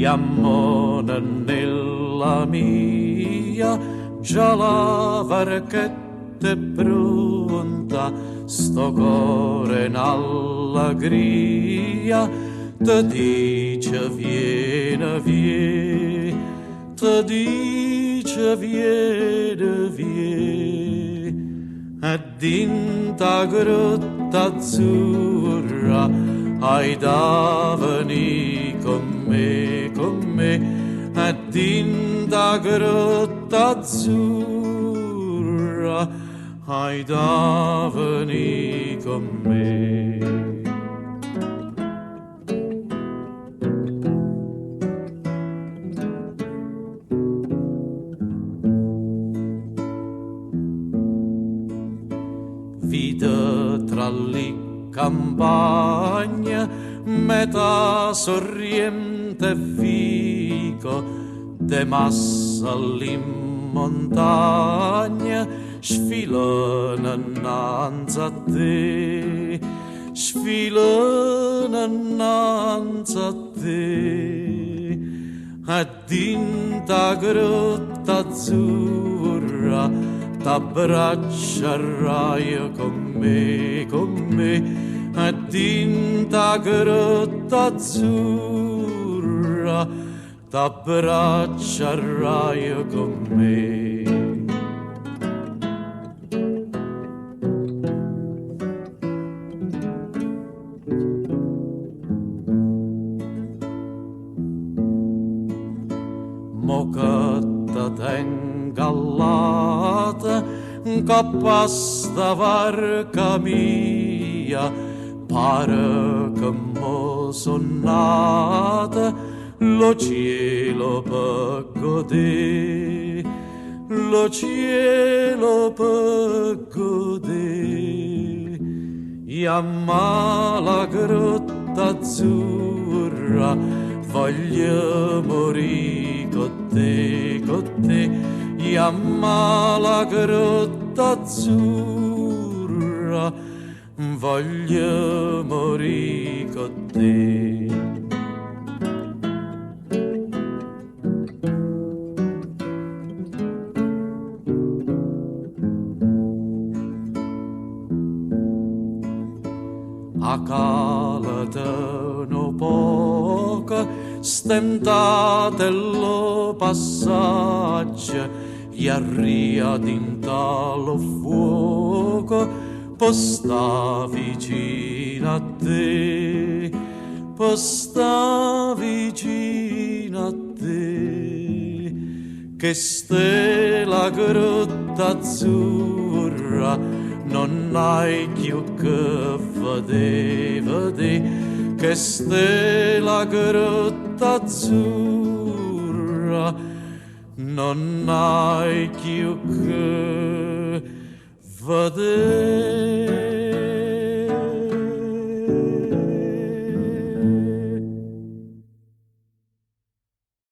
Iammona nella mia, già la varchetta è pronta, sto cuore in allegria, te dice vieni, vieni, te dice vieni, vieni, e dinta grotta azzurra, hai da venì con me, e dinta grotta azzurra, hai da venì con me. Vita tra le campagne, metà sorriente fico, de massa in montagna, sfilano innanzi a te, sfilano innanzi a te, e dinta grotta azzurra, t'abbraccerai con me, e dinta grotta azzurra, t'abbraccerai con me. Mo che te tenga all'ata, che sta varca mia, pare che mo son nata, lo cielo per godere, lo cielo per godere, Iamma la grotta azzurra, voglio morire con te, Iamma la grotta azzurra, voglio morire con te. A calatano poca, stentate lo passaggio, e arria d'intalo fuoco, posta vicino a te, posta vicino a te, che ste la grotta azzurra, non hai più che vedere, che ste la grotta azzurra, non hai più che vedere.